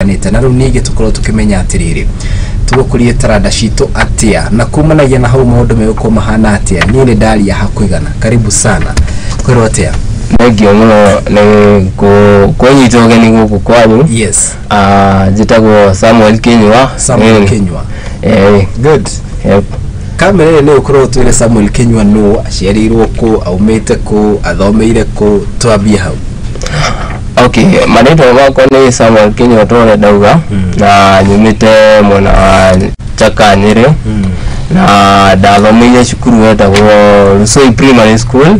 kanite na runige tukoro tukimenya atiriri tugukurie taranda cito atia na kumanagia na hau maundu megukoma mahana atia ni ndali ya hakuigana karibu sana kwero atia Negio muno ne ko geni guku kwanyu. Yes. Jitagwo Samuel Kinyua. Good. Yep. Kamera ne ukoro twire Samuel Kinyua no aciarirwo ko aumete ko athomeire ko twambie hau. Okay, maneno makwa ni Samuel Kinyua tore dauga na nyumite mona Chaka Nyeri. Na dathomeire cukuru wetagwo Rusoi Primary School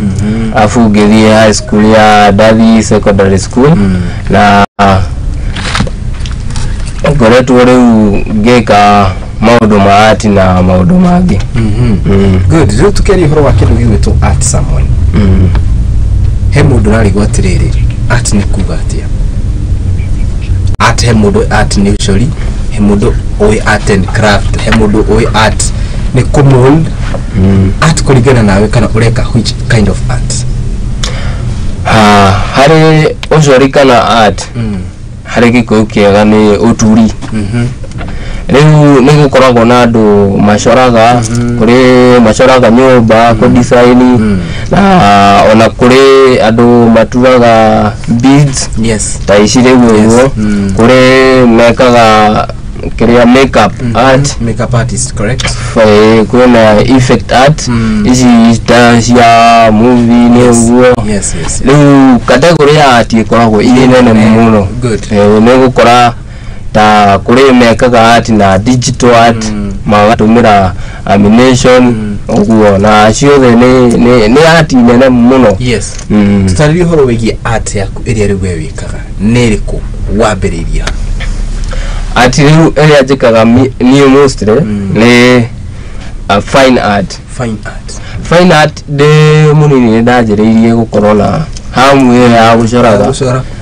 afu ngithie high school ya Dathi Secondary School na ngoretwo riu ngika maundu ma art na maundu mangi. Good. Riu tukeri horo wa kindu gitwo art Samuel. He mundu nari gwatiriri art ni kuga atia art he mundu art ni ucori he mundu oi art and craft he mundu oi art ni kumold art kuligana nawe kana ureka which kind of art hari ucori kana art hari giko kiega ni uturi riu ni gukoragwo na andu macoraga kuri macoraga nyumba ku design na ona kuri andu maturaga beads ta icire guo kuri mekaga kiria makeup art makeup artist correct kuna effect art ici cia movie ni guo riu category ya art ikoragwo iri nene muno ni gukora ta kuri mekaga art na digital art magatumira animation uguo na ciothe ni art nene muno. Yes. Tutariri horo wigi art yaku iria riwe wikaga niriku wambiriria art riu iria njikaga ni mostly ni fine art. Fine art de munini ndajiririe gukorwo na hamu ya gucoraga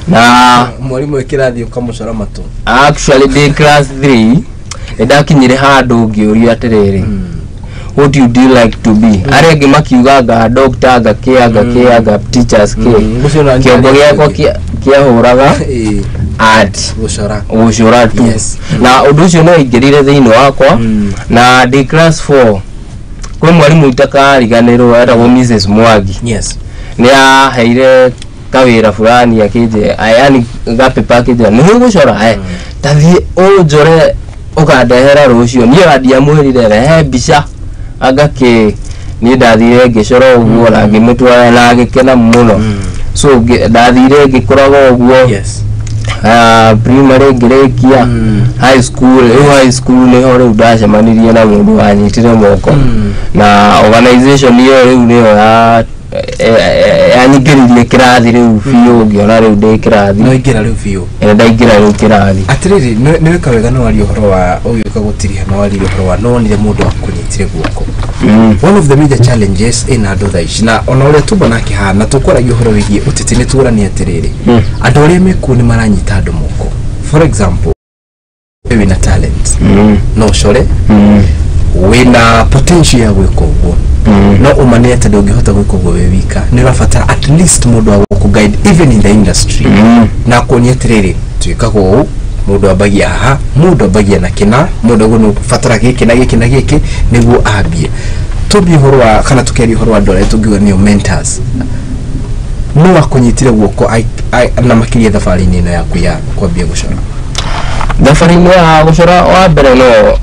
na mwalimu ekirathi ukamucora matu. Actually the class 3 ndakinyire handu ngiuria atiriri what you do like to be arenge makiugaga doctor ga teachers kiongo giako kia huraga art gucora tu na undu ucio no ingirire thiini wakwa na the class 4 kwa mwalimu itakariganirwo etagwo Mrs Mwangi ni aheire kawira fulani akije yani gapepa akije ni gucora tathi ujore ukandehera rucio ni adia mwirire he bica agake ni ndathire ngicora uguo na ngimutwara na ngikena muno so ndathire ngikoraga uguo primary ngirekia high school ni hore udacemanirie na mundu wanyitire moko na organization iyo riu niyo nyingiririe kirathi riu biu ngiona riu ndi kirathi no ingira riu biu ndaingira riu kirathi atiriri ni weka wega no wali uhoro wa uyuka gutiriha no wali uhoro wa no nire mundu akunyitire guoko. One of the major challenges in adulthood na ona ule tubona kihana tukoragio uhoro wigie utiti ni turani atiriri andu aria meku ni maranyita andu moko. For example we na talent no shore wina potential ya gwika uguo no umanete ndungihota gwika uguo we wika ni rafatara at least mundu wa guide even in the industry na kuonia tiriri twikagwo mundu abagia haha mundu abagia na kina mundu guno fatara giki na giki na giki niguo ambie tubi horwa kana tukeri horwa ndore tugiwa ni mentors no akunyitire guoko na makiria thafarini ino yaku ya kwambia gucora thafarini ya gucora wa mbere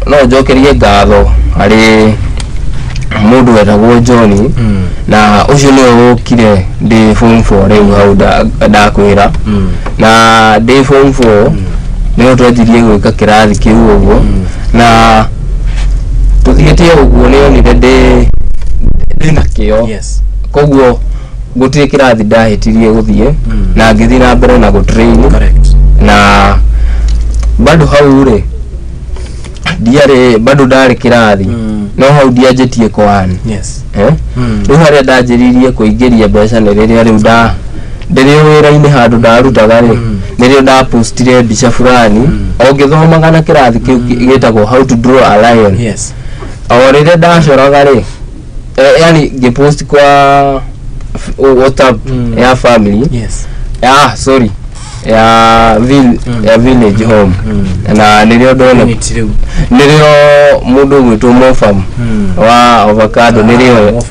no njokerie ngatho ari mundu wetagwo John na ucio ni ukire ndi form 4 riu hau ndakwira na ndi form 4 ni twajirie gwika kirathi kiu uguo na tuthiete uguo ni onire ndi na kio koguo gutire kirathi ndahitirie guthie na ngithi na mbere na go train na bado hau ri diare bado ndari kirathi no hau ndianjetie kwani riu haria ndanjiririe kuingiria mbeca ni riria riu ndirio wira-ini handu ndarutaga ri nirio ndapostire mbica fulani ongithomaga na kirathi kiu gitagwo how to draw a lion o riria ndacoraga ri yani ngipost kwa WhatsApp ya family sorry ya village home na nirio ndona nirio mundu gwitwo Mofam wa avocado nirio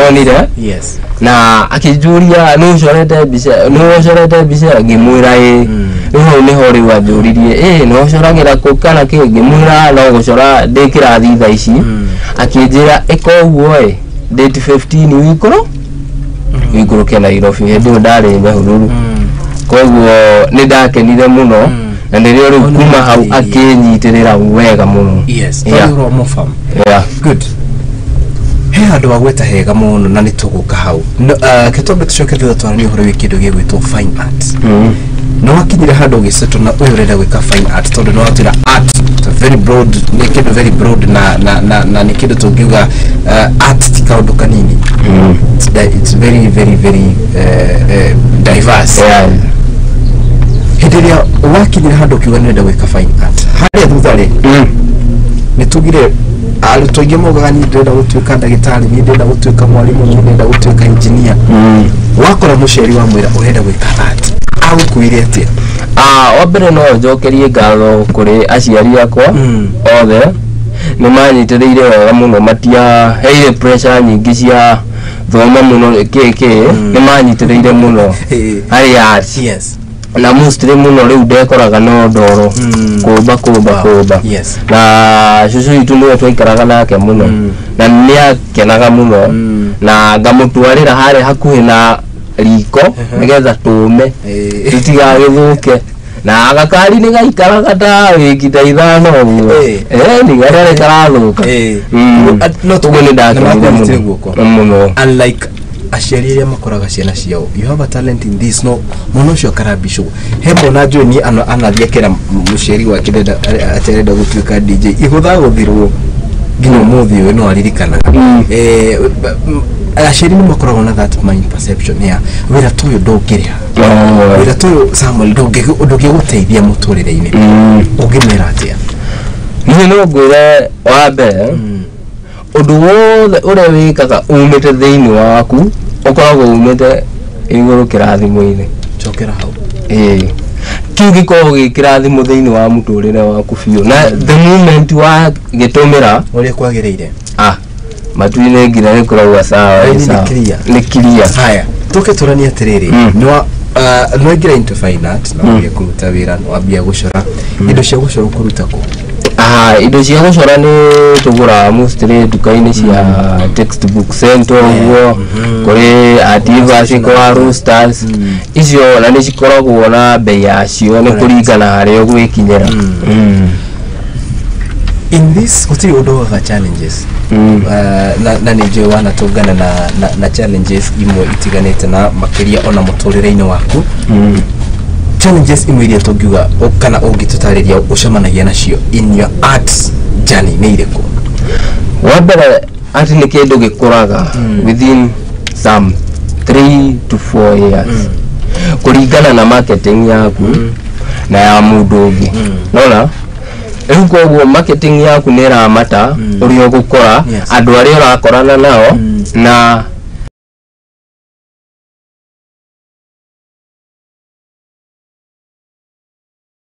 onire yes na akijuria no corete bica ngimwira ni hori wa juririe no coragira ko kana ki ngimwira no gucora ndikira thitha ici akinjira ikoguo date 15 wikoro kena Nairobi ndio ndari nyahururu koguo ni ndakenire muno na nirio ri kuma hau akinyitirira wega muno yes ro Mofam good he andu agweta hega muno na nituguka hau kitombe tucoke thutha twarani uhoro wikindu gigwitwo fine art no akinyire handu giceto na uyu urenda gwika fine art tondu no atira art very broad ni kindu very broad na ni kindu tungiuga art ti kaundu kanini it's very very very diverse hidiria wakinyire handu kiuga nenda gwika fine art haria thutha ri nitugire alitoingia mogani ndenda gutuika ndagitari ni ndenda gutuika mwalimu ni ndenda gutuika engineer wakora musheri wa mwira urenda gwika art au kuirete wabere no njokerie ngatho kuri aciari akwa othe ni manyitiriire wega muno matia heire pressure nyingi cia thoma muno keke ni manyitiriire muno hari art yes na mostly muno riu ndekoraga no ndoro kumba yes na cucu itu niwe twaikaraga nake muno na niakenaga muno na ngamutwarira hari hakuhi na riko nigetha tume tutigagithuke na agakari ni gaikaraga ta wiki ta ithano ni garare karathuka no tugone ndakenire muno unlike aciariria makoraga ciana ciao you have a talent in this no muno cio karabisho hemo na joni anathiekera muceri wa kideda atereda gutuika DJ igutha guthirwo ngino muthi we no aririkana aciari ni makoraga na that mind perception ya wira tuyo ndongiria wira tuyo Samuel ndungiguteithia muturire-ini ungimera atia ni no ngwire wa mbere undu wothe uria wikaga umite thiini waku ukoragwo umite iguru kirathimo-ini chokera hau kiu gikoragwo gi kirathimo thiini wa muturire waku biu na the moment wa gitumira uria kwagiriire matuine ngira nikoragwo sawa ni clear haya tuke turania atiriri no ngira into fine art na wia kuruta wira no ambia gucora indo cia gucora kuruta ko indo cia gucora ni tugura mostly duka-ini cia textbook center uguo kuri Adivasi kwa Roosters icio na ni cikoragwo na bei yacio ni kuringana haria gwikinyira in this gutiri undu wa challenges na nije wana tungana na challenges imwe itiganete na makiria ona muturire-ini waku challenges imwe iria tungiuga kana ungitutariria ucemanagia nacio in your arts journey ni iriko wabere ati ni kindu gikuraga within some 3 to 4 years kuringana na marketing yaku na ya mundu ungi nona koguo marketing yaku ni ramata uria gukora andu aria urakorana nao na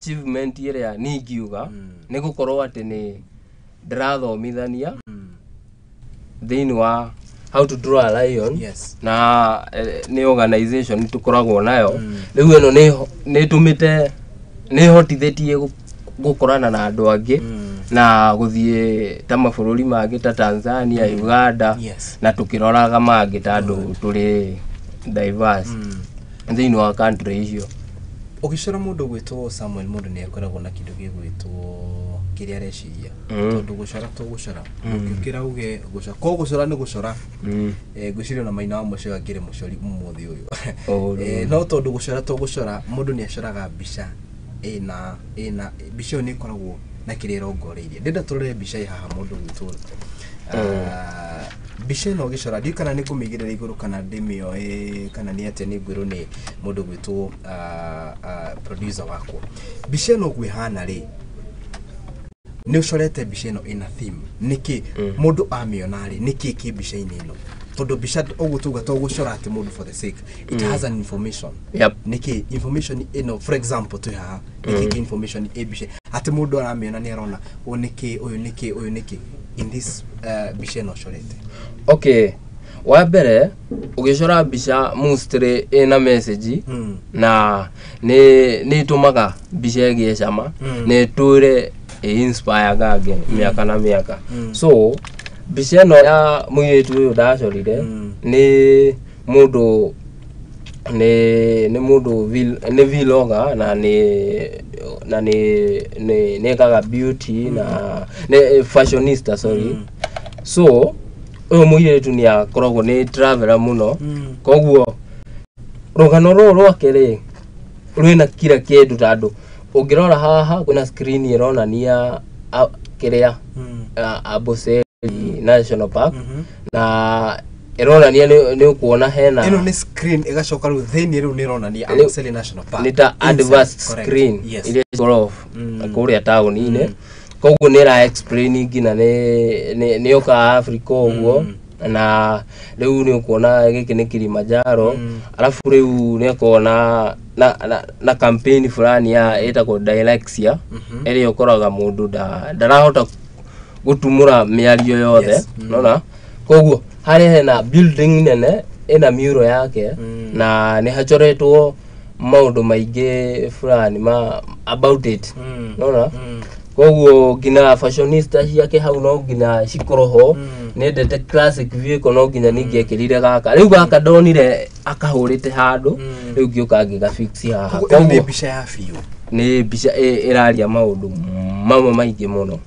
achievement iria ni ngiuga ni gukorwo ati ni ndirathomithania thiini wa how to draw a lion na ni organization tukoragwo nayo riu eno ni tumite ni hotithetie gukorana na andu angi na guthie ta mabũrũri mangi ta Tanzania Uganda na tukiroraga mangi ta andu turi diverse thiini wa country icio ukicora mundu gwitwo Samuel mundu ni akoragwo na kindu gigwitwo kiria areciria tondu gucora to gucora ukira uge gucora ko gucora ni gucora gucirio na maina wa mucio agire mucori umuthi uyu no tondu gucora to gucora mundu ni acoraga mbica ina bica ni koragwo na kirero ngoreirie ndenda turore bica haha mundu gwitwo bica no gicora ndi kana ni kumigirira iguru kana ndimio kana ni ate ni ngwiru ni mundu gwitwo producer wako bica no gwihana ri ni ucorete bica no ina theme niki mundu amiona ri niki ki bica-ini ino todo bicha ogutuga to gucora ati mundu for the sake it has an information. Yep. Niki information for example to ha niki information bicha ati mundu aramiona ni arona oniki uyu niki in this bicha no shorete. Okay, wa mbere ugicora bicha mostly ina message na ni tumaga bicha gie chama ni ture inspire gage miaka na miaka. So bicha no ya muyetu uyu ndacorire ni mundu ni vlogger na ni kaga beauty na ni fashionista sorry. So uyu muyetu ni akoragwo ni traveler muno koguo rugano rwake ri rwina kila kindu tandu ungirora haha kuna screen ironania kiria Amboseli National Park na ironania ni ukuona hena ino ni screen igacoka ru theni ru ni ironania Amboseli National Park nita advanced screen ile gorof kuria town-ini koguo ni ra explain ngina ni oka Africa uguo na riu ni ukuona giki ni Kilimanjaro alafu riu ni kuona na campaign fulani ya etako dyslexia eri ukoraga mundu ndarahota gutumura miario yothe nona koguo hari hena building nene ina mural yake na ni hachoretwo maundu maingi fulani about it nona koguo ngina fashionista ciake hau no ngina cikoroho nendete classic vehicle no ngina ningekirire gaka riu gaka ndonire akahurite handu riu ngioka ngigafix haha koguo ni bicha ya fiu ni bicha iraria maundu mamwe maingi muno.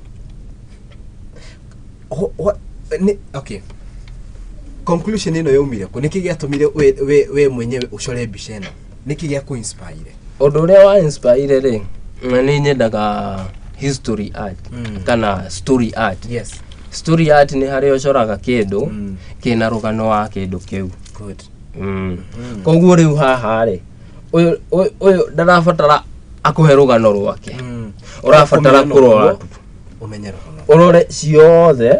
Okay, conclusion ino yaumire ko niki giatumire we mwenyewe ucore bicha ino niki gia ku inspire undu uria wa inspire ri ni nyendaga history art kana story art. Yes, story art ni hari ucoraga kindu kina rugano wa kindu kiu. Good. Koguo riu haha ri uyu ndarabatara akuhe rugano rwake urabatara kurora umenyero urore ciothe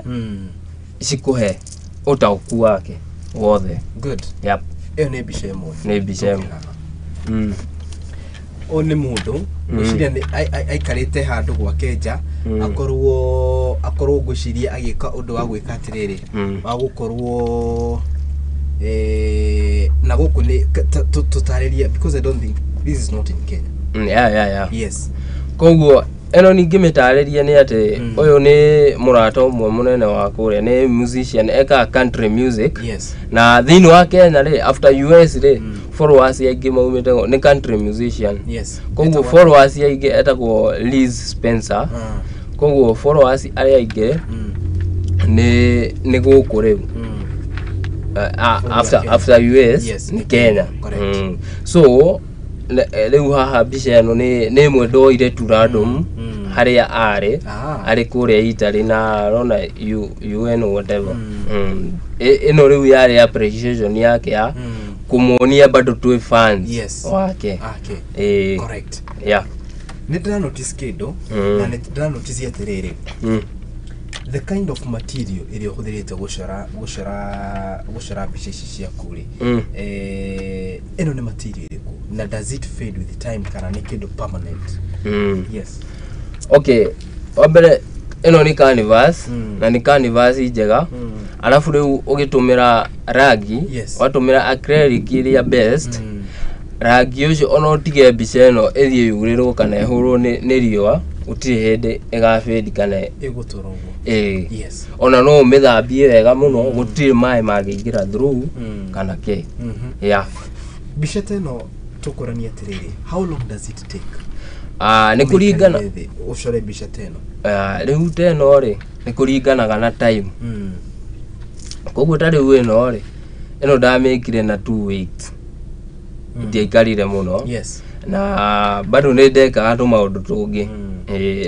cikuhe utauku wake wothe. Good. Yep. Iyo ni bicha imwe. Ni bicha imwe. O ni mundu guciria ni aikarite handu gwake nja akorwo guciria agika undu wa gwika atiriri wa gukorwo na guku ni tutariria because I don't think this is not in Kenya. Yeah. Yes. Koguo eno ningi mitariria ni ati uyu ni murata umwe munene wa kuria ni musician eka country music. Yes. Na thini wa Kenya ri after US ri followers yaingi maumite ni country musician. Yes. Koguo followers yaingi etagwo Liz Spencer. Koguo followers ari yaingi ni guku riu after US. Yes, ni Kenya. Correct. So riu haha bicha eno ni mwe ndoire tu random haria ari kuria Italy na rona UN whatever. Ino riu yari appreciation yake ya kumuonia bado tu fans wake. Okay. Correct. Yeah. Nidra notice kido na nidra notice atiriri the kind of material iri uhuthirite gucora bicha cia kuri eno ni material iriku na does it fade with time kana ni kido permanent? Yes. Okay, wabere eno ni canvas na ni canvas njega alafu riu ugitumira rangi watumira acrylic iria best rangi ucio ono tige bicha eno ithie yurirwo kana ehurwo ni riua utiri hindi igafedi kana iguturwo. Yes. Ona no mithambie wega muno gutiri mai magiingira through kana ke. Yeah. Bicha teno tukurania atiriri how long does it take? Ni kuringana ucore bicha teno. Riu teno ri ni kuringanaga na time. Koguo tari wino ri eno ndamikire na 2 weeks. Ndiaikarire muno. Yes. Na bado ni ndekaga tu maundu tungi.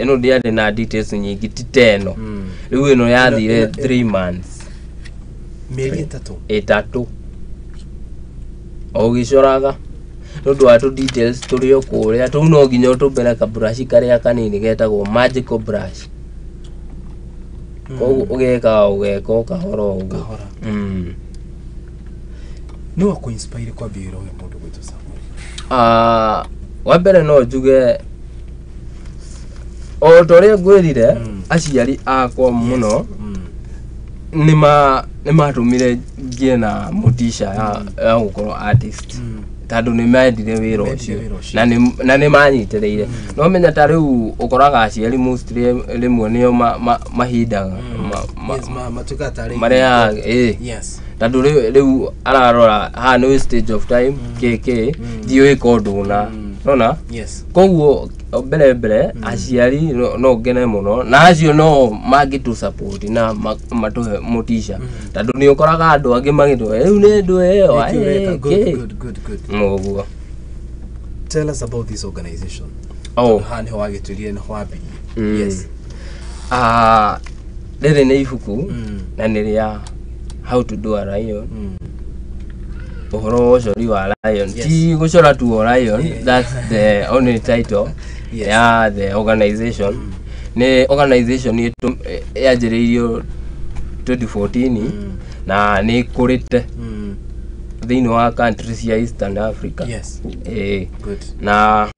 Eno ndiari na details nyingi ti teno. Riu ino yathire 3 months. Mieri 3. Ogicoraga nundu wa tu details turi okuria tu no nginya utumbere ka brush karia kanini getagwo magical brush. Koguo ugeka kahoro uguo. no wako inspire kwa biro ya mundu gwitu Samuel? Wa mbere no njuge o toria ngwirire aciari akwa muno nimatumire ngie na mutisha ya gukorwo artist tandu ni mendire wira ucio na ni manyitireire no menya ta riu ukoraga aciari mostly rimwe nio mahindaga maria yes tandu riu ararora ha no stage of time kk dio ikoduna nona yes koguo mbere aciari no ngene muno na acio no magitu support na matuhe mutisha tandu ni ukoraga andu angi magitu riu ni ndu eyo good muguo. Tell us about this organization. Hani hawagitulie na hwabi. Yes. Riri ni ibuku na ni ria how to do a lion. Uhoro ucori wa lion. Ti gucora tu wa lion. That's the only title. Yeah, the organization. Ni organization yetu yajiririo 2014 na ni kurite thini wa countries ya Eastern Africa. Yes. Good. Na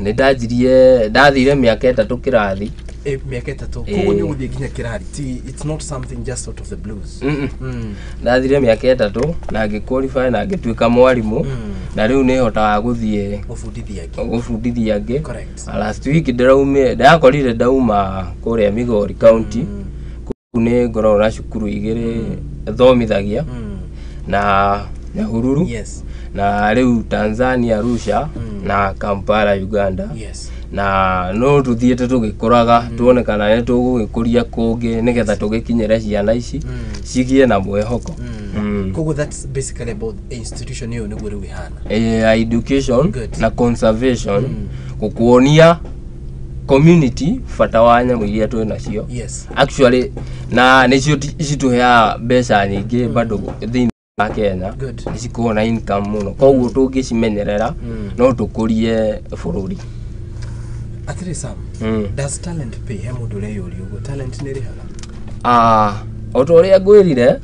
ni ndathire miaka 3 kirathi. Miaka 3 koguo ni guthie nginya kirathi. It's not something just out of the blues. Ndathire miaka 3 na ngiqualify na ngituika mwarimu na riu ni hotaga guthie gufundithia angi. Correct. Last week ndakorire ndauma kuria Migori County kune ngoro na cukuru igiri thomithagia na Nyahururu. Yes. Na riu Tanzania Arusha na Kampala Uganda. Yes. Na no tuthiete tugikuraga tuonekana ni tugugikuria kungi nigetha tugikinyira ciana ici cigie na mwehoko. Koguo that's basically about institution hiyo ni guru wihana. Education na conservation kukuonia community fatawanya mwiria tu nacio. Yes. Actually na nicio cituhea mbeca nyingi bado thini wa Kenya icikuona income muno koguo tungicimenyerera no tukurie bururi. Atiri Sam, does talent pay? Hemu dole yuri ugo talent ni rihala? Otoria ngwirire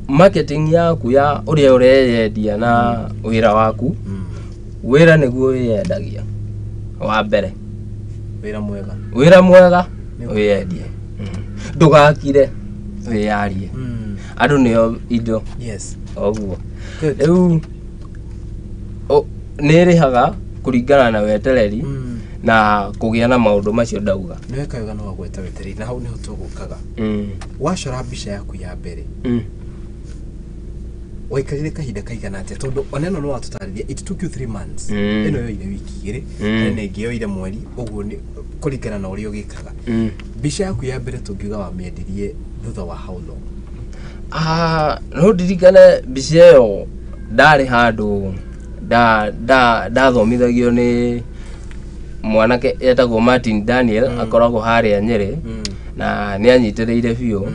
marketing yaku ya uria ureyendia na wira waku wira niguo wiyendagia wa mbere wira mwega wiyendie ndugakire wiyarie andu nio indo. Yes. Oguo riu nirihaga kuringana na wetereri na kugia na maundu macio ndauga niwe kayuga no gweta wetereri na hau niho tugukaga wacora mbica yaku ya mbere waikarire kahinda kaigana atia tondu oneno no watutariria it took you 3 months eno yo ine wiki igiri na ingi yo ire mweri uguo ni kuringana na uria ugikaga mbica yaku ya mbere tungiuga wa miendirie thutha wa how long? No ndirikane mbica iyo ndari handu ndathomithagio ni mwanake etagwo Martin Daniel akoragwo haria Nyeri na ni anyitireire biu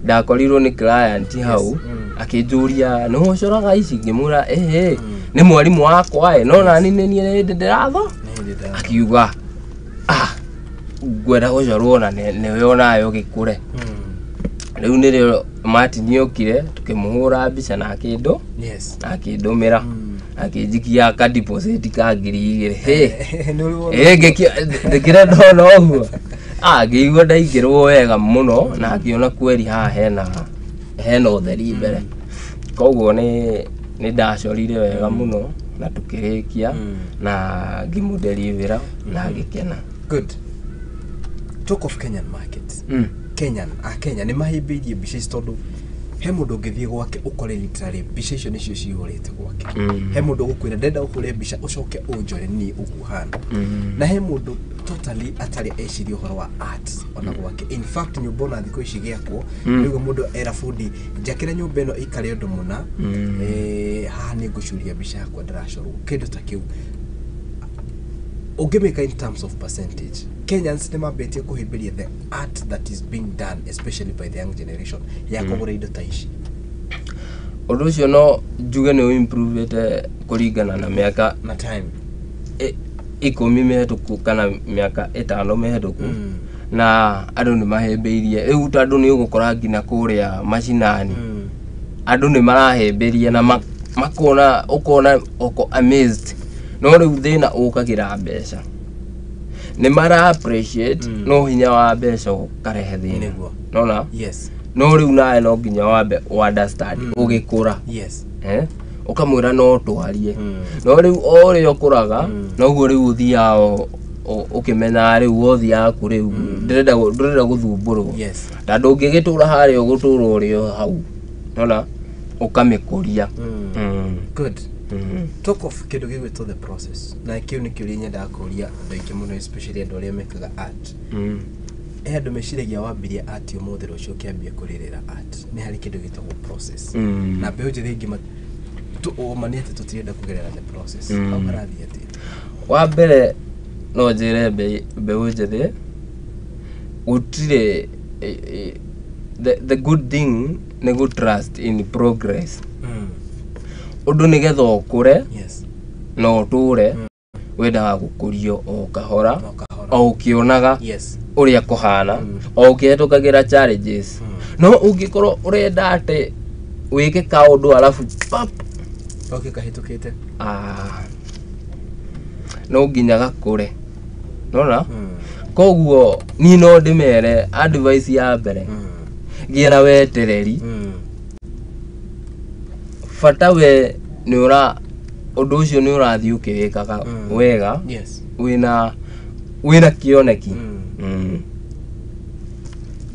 ndakorirwo ni client hau akinjuria no ucoraga ici ngimura ni mwarimu wakwa no nani ni nie ndiratho akiuga gwera gucorwo na niwe onayo gikure riu nirio Martin yokire tukimuhura mbica na kindu akindumira akijikia ka deposit ka ngiri 2 ngikira ndona uguo ngĩigua ndaingĩrwo wega muno na ngĩona kweri haha hena ũtheri mbere koguo ni ndacorire wega muno na tukĩrĩkia na ngĩmũdeliver na ngĩkena. Good. Talk of Kenyan market. Kenya ni mahimbirie mbica ici tondu he mundu ngithie gwake ukore literally mbica icio nicio cihurite gwake. He mundu gukwira ndenda uhure mbica ucoke unjore ni uguhana. Na he mundu totally atari eciria uhoro wa art ona gwake. In fact nyumbona thiko ici giakwo nigo mundu era fundi njakira nyumba ino ikare undu muna haha ni ngucuria mbica yakwa ndiracorwo kindu ta kiu ungimeka in terms of percentage. Kenyans nimabetie kuhimbiria the art that is being done especially by the young generation ya kugura indo ta ici. Undu ucio no njuge ni improvete kuringana na miaka na time 10 mihituku kana miaka 5 mihituku na andu ni mahimbiirie riu tandu ni ugukora ngina kuria macinani andu ni marahemberia na makona ukona oko amazed no riu thina ukagira mbeca ni mara appreciate no hinya wa mbeca ukarehe thina nona yes no riu nae no nginya wambe understand ugikura yes ukamwira no twarie no riu ori okuraga no guo riu thiao ukimenya riu wothi yaku riu ndirenda guthumburwo tandu ungigitura hari ugutura urio hau nona ukamikuria good talk of kindu gigwitwo the process na kiu ni kiuria nyenda kuria andu aingi muno especially andu aria mekaga art andu meciragia wambiria art umuthi rucio kiambia kuririra art ni hari kindu gitagwo process na mbeu njithi ingi manete tutirenda kugerera the process au harathi ati wa mbere no njire mbeu njithi gutire the good thing ni good trust in progress undu nigetha ukure no uture wendaga gukurio o kahora o ukionaga uria kuhana o ukihitukagira challenges no ungikorwo urenda ate wike kaundu alafu pap kahitukite no nginya gakure nona koguo ni no ndimere advice ya mbere gira wetereri fata we ni ura undu ucio ni urathi ukiwikaga wega wina kioneki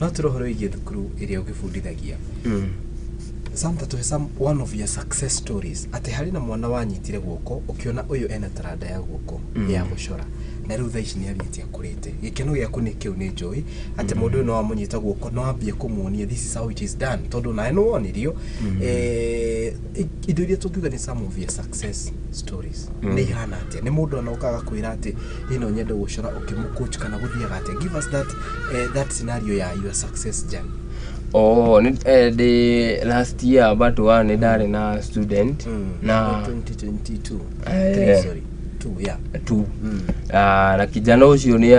no turohoro igi thukuru iria ugifundithagia one of your success stories ati hari na mwana wanyitire guoko ukiona uyu ena taranda ya guoko ya gucora na riu thaici ni abitie akurite gikeno giaku ni kiu ni joy ati mundu no amunyita guoko no ambie kumuonia this is how it is done tondu na no wonirio indo iria tungiuga ni some of your success stories ni hana ati ni mundu anokaga kwira ati ino nyende gucora ukimucoach kana guthiaga ati give us that scenario ya your success journey. The last year but one ndari na student na 2022 sorry 2 na kijana ucio ni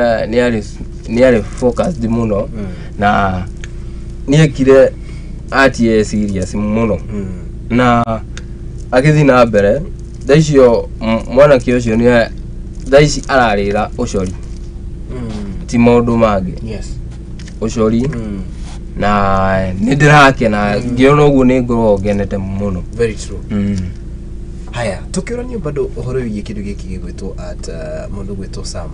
ali focused muno na ni ekire ati serious muno na agithi na mbere thaicio mwana kiucio ni thaici ararira ucori ti maundu mangi ucori na nidirakena ngiona uguo ni ngoro ngenete muno very true haya tukiorania bado uhoro wigi kindu giki gigwitwo at mundu gwitwo Sam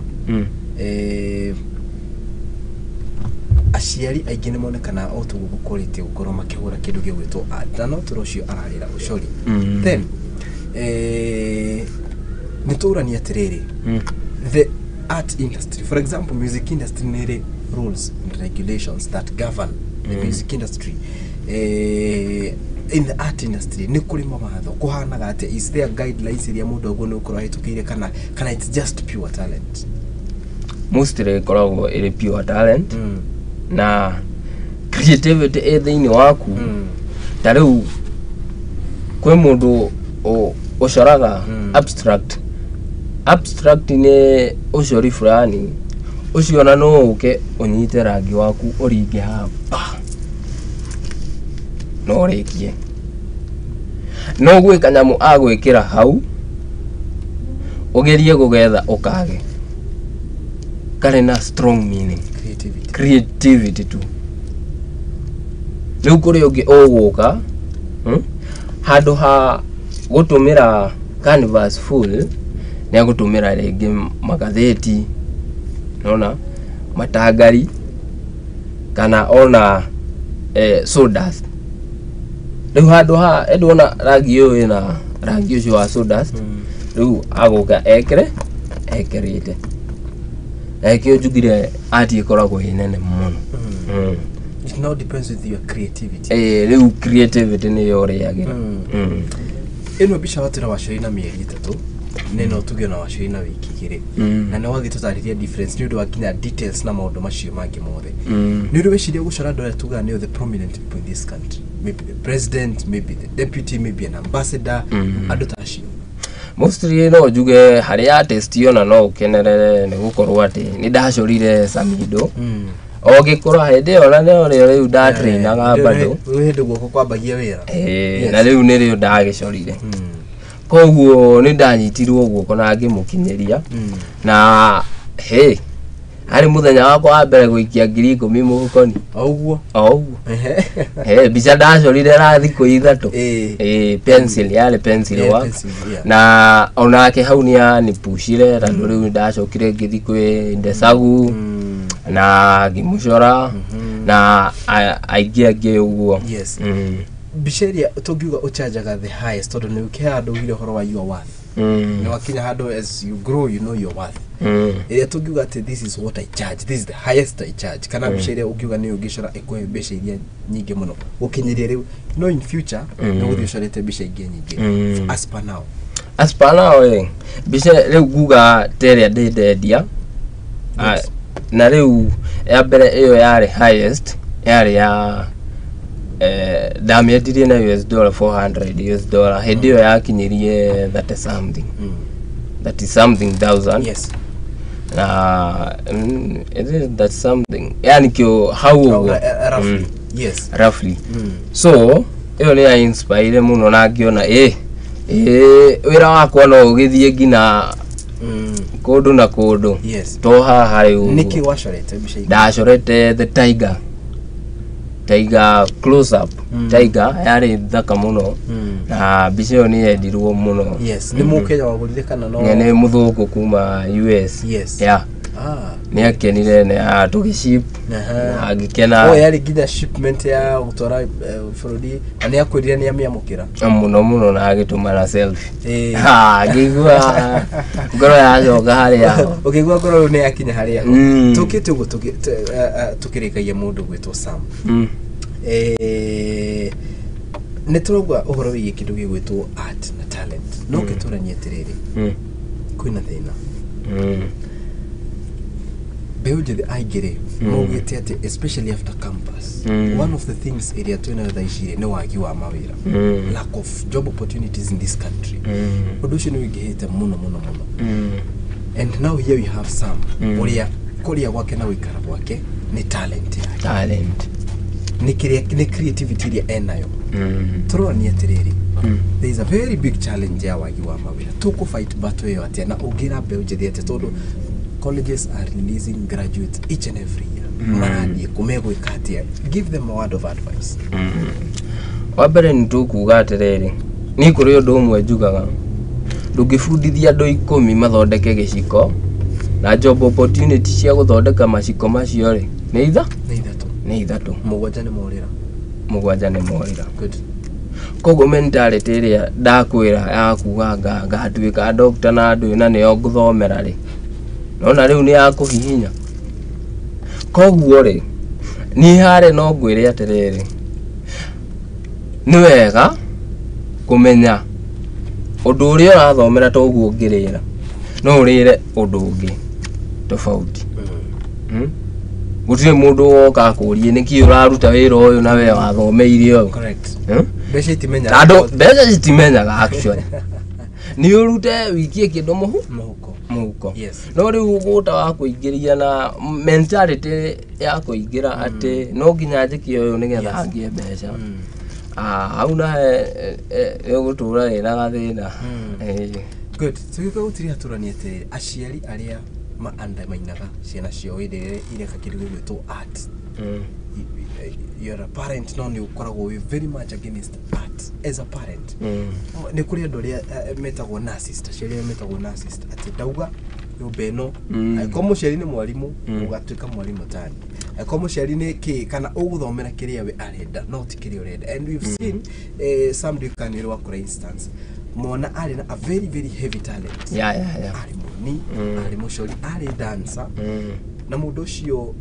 aciari aingi ni monekana o tugukorite gukorwo makihura kindu gigwitwo art na no turocio ararira ucori then niturania atiriri the art industry for example music industry nere rules and regulations that govern the music industry in the art industry ni kuri mawatho kuhanaga ati is there guidelines iria mundu aguo ni ukorwo hitukire kana it's just pure talent mostly koragwo iri pure talent na creativity ethiini waku tariu kwe mundu ucoraga abstract ni ucori fulani uciona no uke unyite rangi waku uringe hapa no rikie no gwika nyamu agwikira hau ugerie gugetha ukage kare na strong meaning creativity tu riu kuri ungi uguka handu ha gutumira canvas full ni agutumira ringi magatheti nona matagari kana ona sawdust riu handu ha edona rangi uyu na rangi ucio wa sawdust riu aguka ekirite ekio jugire ati ikoragwo inene muno it now depends with your creativity riu creativity ni yoriagira ino bisha watira waciri na mieri 3 neno tuge na waciri na wiki igiri na no wagi tutariria difference ni ndu wakinya details na maundu macio mangi mothe ni ndu weciria gucora ndo tuga ni the prominent people in this country, maybe the president, maybe the deputy, maybe an ambassador ando tacio mostly no juge hari artist yona no ukenere ni gukorwo ati ni ndacorire Samido ogikora hede ona ne riu da trainaga bado wende guoko kwambagia wira na riu ni riu ndagicorire koguo ni ndanyitirwo guoko na ngimukinyeria na ari muthenya wakwa wa mbere guikia 10,000 mukoni oguo bica ndacorire ra thikũ ithatũ pencil yale pencil work na onake hau ni pushire tondũ rĩu ndacokire ngĩthi kwĩ Ndesagu na ngimucora na aingĩ ũguo bica ĩrĩa tũngiuga ũchargeaga the highest tondũ nĩ ũkĩhe andũ ũgire ũhoro wa your worth nĩ wakinya handũ as you grow you know your worth ĩrĩa tũngiuga atĩ this is what I charge, this is the highest I charge kana bica ĩrĩa ũngiuga nĩ ũngĩcora ĩkũhe mbeca iria nyingĩ mũno gũkinyĩria rĩu no in future nĩ gũthiĩ ũcorete mbeca ingĩ nyingĩ as per now bica rĩu nguga terĩa ndĩndendia na rĩu ya mbere ĩyo yarĩ highest yarĩ ya damiendirie na $400 hĩndĩ ĩyo yakinyirie 30 something thousand na it is that something yani kio how roughly so ĩyo nĩ ya inspire mũno na ngiona wĩra wakwa no ũgĩthiĩ ngina kũndũ na kũndũ to haha rĩu nĩkĩ wacorete bica ingĩ ndacorete the tiger close up tiger yari thaka muno na bica ĩyo nĩ yendirwo muno nĩ mũkenya wagũrire kana no nĩ mũthũngũ kuma US nĩ akenire nĩ tũgĩship agĩkena yari nginya shipment ya gũtwara bũrũri na nĩ akwĩrire nĩ amĩamũkĩra muno na agĩtũma na selfie ngĩigua ngoro yacoka harĩa ũkĩigua ngoro nĩ yakinya harĩa tũkĩte ũguo tũkĩrĩkagia mũndũ gwĩtwo Sam nĩ tũrauga ũhoro wĩgiĩ kĩndũ gĩgwĩtwo art na talent no gĩtũranie atĩrĩrĩ kwĩna thĩna beũ njĩthĩ aingĩ maugĩte atĩ especially after campus one of the things ĩrĩa twĩnayo thaa ici nĩ wagi wa mawĩra lack of job opportunities in this country ũndũ ũcio nĩ wĩingĩhĩte mũno and now here we have some ũrĩa kũrĩa gwake na gũikara gwake nĩ talent nĩ creativity ĩrĩa enayo tũrorania atĩrĩrĩ there is a very big challenge ya wagi wa mawĩra tũkũfight battle ĩyo atĩa na ũngĩra mbeũ njĩthĩ atĩ tondũ colleges are releasing graduates each and every year marathiĩ kũmegwĩka atĩa give them a word of advice wa mbere nĩ tũkuga atĩrĩrĩ niĩ kũrĩ ũndũ ũmwe njugaga ndũngĩbundithia andũ 10 mathondeke gĩciko na job opportunity cia gũthondeka maciko macio rĩ nĩ ithatũ mũgwanja nĩ morĩra koguo mentality ĩrĩa ndakwĩra ya kuga ngatuĩka doctor na andũ na nĩyo ngũthomera rĩ nona rĩu nĩ ya kũhihinya koguo rĩ niĩ harĩ no ngwĩre atĩrĩrĩ nĩ wega kũmenya ũndũ ũrĩa ũrathomera toguo ũngĩrĩra no ũrĩre ũndũ ũngĩ tofauti gũtirĩ mũndũ woka akũrie nĩkĩ ũraruta wĩra ũyũ na we wathomeire ũyũ mbeca citimenyaga actually nĩ ũrute wikie kĩndũ mũhuko no rĩu ũgũta wa kũingĩria na mentality ya kũingĩra atĩ no nginya njĩke ũyũ nĩgetha ngĩe mbeca hau na gũtũra wĩna gathĩna good tũgĩkagũtiria tũrania atĩrĩrĩ aciari arĩa maandamainaga ciana ciao hĩndĩ ireka kĩndũ gĩgwĩtwo art you're a parent no nĩ ũkoragwo very much against art as a parent nĩ kũrĩ andũ arĩa metagwo narcissist aciari arĩa metagwo narcissist atĩ ndauga nyũmba ĩno angĩkorwo mũciari nĩ mwarimũ ũgatuĩka mwarimũ tani angĩkorwo mũciari nĩ kĩ kana ũgũthomera kĩrĩa we arenda no ti kĩrĩa ũrenda and we've seen some Kanirwa for instance mwana arĩ na a very very heavy talent arĩ mũini arĩ mũcori arĩ dancer na mũndũ ũcio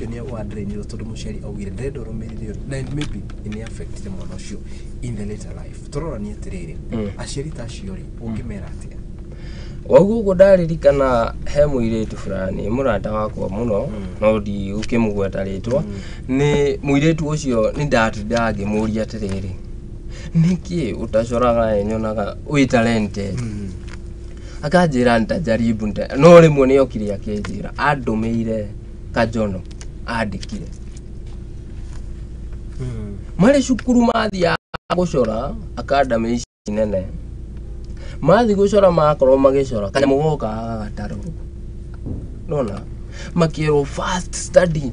nĩ wandĩrĩirwo tondũ mũciari augire ndenda ũrũmĩrĩre na maybe nĩ affected mwana ũcio in the later life tũrorania atĩrĩrĩ aciari ta acio rĩ ũngĩmera atĩa waguo ndaririkana he mũirĩtu fulani mũrata wakwa mũno no ndi ũkĩmũgweta rĩtwa nĩ mũirĩtu ũcio nĩ ndatinda ngĩmũria atĩrĩrĩ nĩkĩ ũtacoraga nyonaga wĩ talented akanjĩra ntajaribu no rĩmwe nĩ okire akĩnjĩra andũmĩire kajono andikire mari cukuru mathia gucora academy ici nene mathi gucora makorwo magicora kanya mugoka gataru nona makiro fast study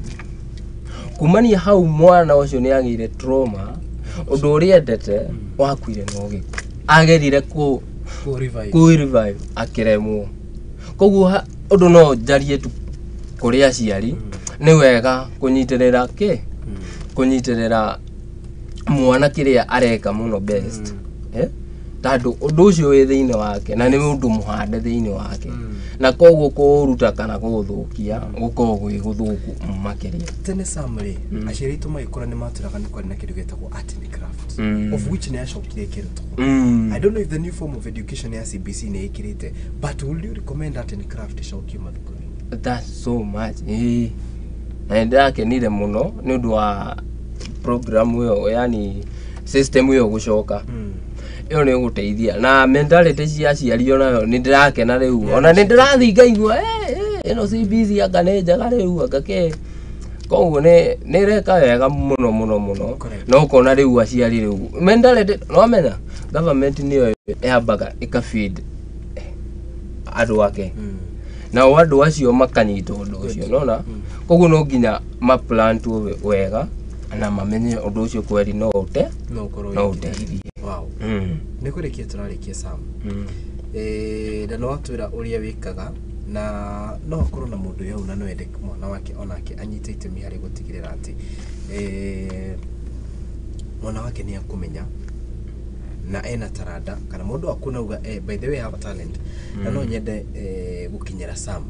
kumania hau mwana ucio ni agire trauma undu uri endete wakuire no giku agerire ku revive akiremwo koguo undu no jarie tu kuri aciari ni wega kunyitirira kunyitirira mwana kiria areka muno best tando undu ucio wi thiini wake na ni undu muhande thiini wake na koguo kuruta kana guthukia gukorwo gwi guthuku makiria tene samri aciari tu maikora ni maturaga ni kwari na kindu getagwo art and craft of which ni acokire kiruto I don't know if the new form of education ya CBC ni ikirite but would you recommend art and craft shocking mathukuru? That's so much na ndakenire muno ni undu wa program yo yani system yo gucoka iyo ni guteithia na mentality cia aciari onayo ni ndirakena riu ona ni ndirathinga igua ino CBC akanejaga riu akake koguo ni reka wega muno no ukona riu aciari riu mentality no menya government niyo yabaga ikafeed andu ake na andu acio makanyita undu ucio nona koguo no nginya ma plan tu wega na mamenye undu ucio kweri no uteithie. Wow. Ni kurikia turarikia Sam. Na no atwira uria wikaga na no akorwo na mundu yau na no ende mwana wake onake anyite itemi hari gutigirira ati mwana wake ni akumenya na ena taranda kana mundu akunauga by the way have a talent na no nyende gukinyira Sam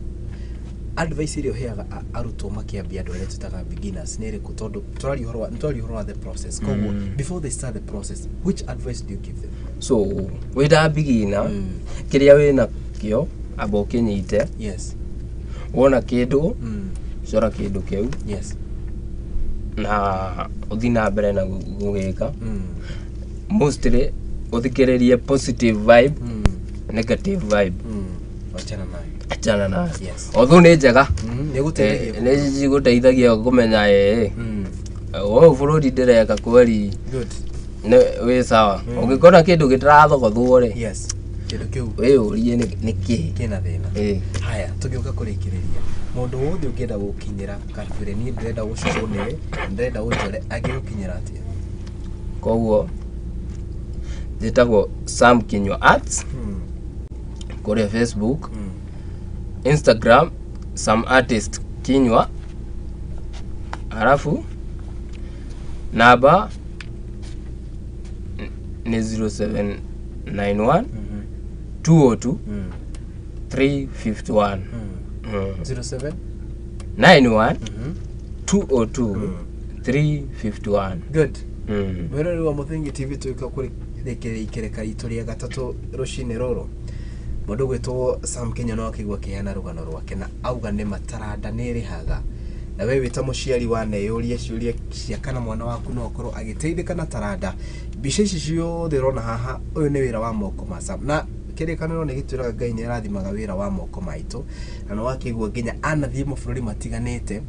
advice irio heaga arutwo makiambia andu aria tutaga beginners nere ku tondu twari horo the process koguo before they start the process which advice do you give them? So with a beginner kiria wina kio abo kinyite yes wona kindu cora kindu kiu yes na uthina mbere na gugika mostly uthikiririe positive vibe negative vibe achana na yes although ni njega ni guteithagia kumenya bururi ndireka kweri good ne we sawa ungikora kindu gitirathogothuo ri yes kindu kiu we urie ni kina thina haya tugiuka kurikiriria mundu wothe ungienda gukinyira karibire ni ndirenda gucoko ni ndirenda ujore agiukinyira atia koguo njitagwo Sam Kinyua Arts kuri Facebook Instagram Sam Artist Kinyua halafu namba ni 0791 202 351 07 91 202 351 good mwere wa Muthingi TV tuika kuri ikireka ituria gatatu rucine roro mundu gwitwo Sam Kinyua no akigwa kiana rugano rwake na auga ni mataranda niri haga na wewe wita muciari wa neyuria ciuria cia kana mwana waku no korwo agiteithika na taranda bica ici ciothe rona haha uyu ni wira wa moko ma Sam na kirikaniro ni gitwiraga Ngai ni arathimaga wira wa moko maitu na no akigwa nginya anathie mabũrũri matiganite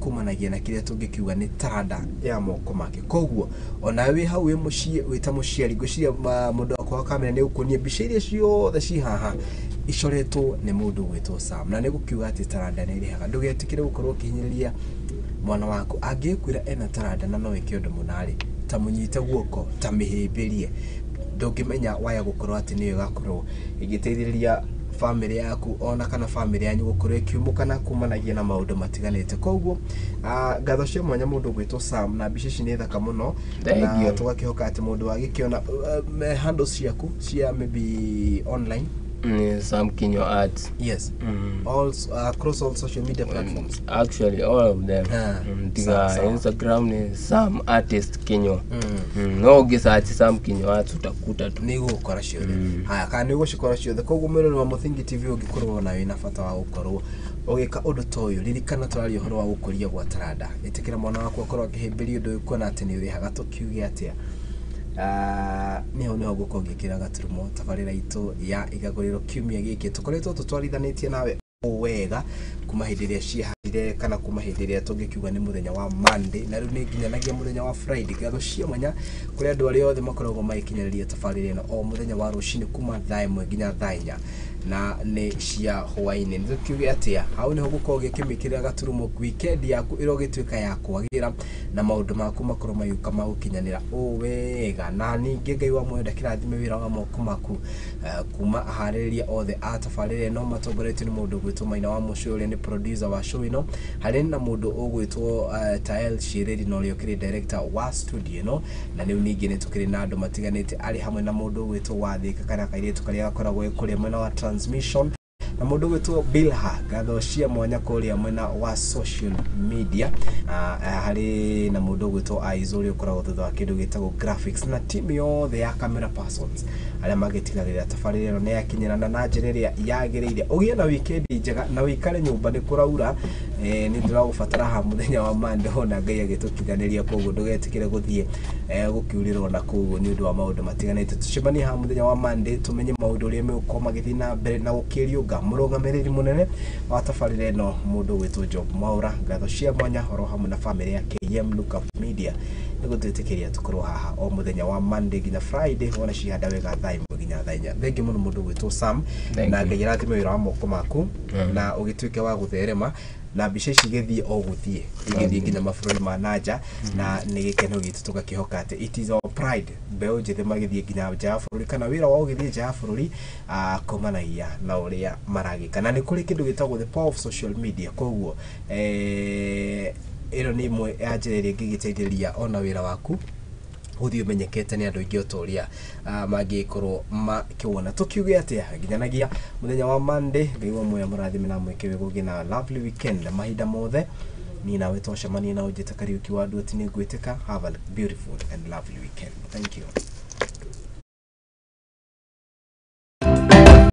kumanagia na kiria tungikiuga ni taranda ya moko make koguo ona we hau we mucie wita muciari gucia mundu akwa kamera ni ukunie bica iria ciothe ci haha icoretwo ni mundu gwitwo Sam na ni gukiuga ati taranda ni rihaga ndugetikire gukorwo kinyiriria mwana waku angikwira ena taranda na no eke undu munari ta munyite guoko ta mihimbirie ndungimenya waya gukorwo ati niyo gakorwo igiteithiriria family yaku ona kana family yanyu gukorwo ikiumuka na kumanagia na maundu matiganite koguo ngatho cia mwanya mundu gwitwo Sam na bica ici ni thaka muno na tugakihoka ati mundu agikiona handles ciaku cia maybe online Sam Kinyua Arts yes all across all social media platforms actually all of them Instagram ni Sam Artist Kinyua no gisearch Sam Kinyua Arts utakuta tu ni gukora ciothe haya kana ni gucikora ciothe koguo mwero wa Muthingi TV ungikorwo na wina bata wa gukorwo ugika undu toyo ririkana turari uhoro wa gukuria gwa taranda itikira mwana wako akorwo akihimbirio ndu kuona ati ni urihaga tukiuge atia niho guko ngikira gaturumo tabarira itu ya igaguriro kiumia giki tukoretwo tutwarithanĩtie nawe wega kuma hindi ria ciaharire kana kuma hindi ria tungikiuga ni muthenya wa Monday na riu ni nginyanagia muthenya wa Friday ngatho cia mwanya kuri andu aria othe makoragwo magikinyariria tabarire ino o muthenya wa rucini kuma thaa 1 nginya thaa 4 na ni cia hwaini ndio kiuge atia hau niho gukorwo gikimikirira gaturumo weekend yaku irogituika ya kwagira na maundu maku makorwo mayuka magukinyanira wega na ningi ngai wa mwenda kirathime wira wa moko maku kuma harĩria othe atabarire no matongoretio ni mundu gwitwo Maina wa Mucio uria ni producer wa show ino hari na mundu ugwitwo Tael Shireri no rio kiri director wa studio no na ni ningi ni tukiri na andu matiganite ari hamwe na mundu ugwitwo Wathika kana kairitu karia gakoragwo kuri mwena wa transmission na mundu gwitwo Bilha gatho cia mwanya kuria mwena wa social media hari na mundu gwitwo Aizuri ukoragwo thutha wa kindu gitagwo graphics na team yothe ya camera persons aria magitigagirira tabarire no yakinyirana na njira iria yagiriire ugie na weekend njega na wikare nyumba ni kuraura ni ndiragubatara ha muthenya wa Monday hona ngai agitukiganiria koguo ndugetikire guthie gukiurirwo na koguo ni undu wa maundu matiganite tucemania ha muthenya wa Monday tumenye maundu uria megukoma magithii na mbere na gukiriunga murugamiriri munene wa tabarire no mundu gwitwo Job Mwaura ngatho cia mwanya horo hamwe na family ya KM Lookup Media nigutwitikiria tukorwo haha o muthenya wa Monday nginya Friday wona cihanda wega thaa 1 nginya thaa 4 thengi muno mundu gwitwo Sam na ngai rathime wira wa moko maku na ugituike wa gutherema na mbica ici githie o guthie igithie nginya mabũrũri ma nanja na ni gikeno gitu tugakihoka ati it is our pride mbeu njithe magithie nginya nja ya bũrũri kana wira wa ugithie nja ya bũrũri komanagia na uria maragika na ni kuri kindu gitagwo the power of social media koguo ino ni imwe ya njira iria ngigiteithĩrĩria ona wira waku uthio menyekete ni andu ingi otoria magikorwo makiwona tukiuge atia nginyanagia muthenya wa Monday ngai wa moya murathime na mweke gugina lovely weekend mahinda mothe ni nawe twacemania na ujita Kariuki wa Duoti ni ngwitika have a beautiful and lovely weekend. Thank you.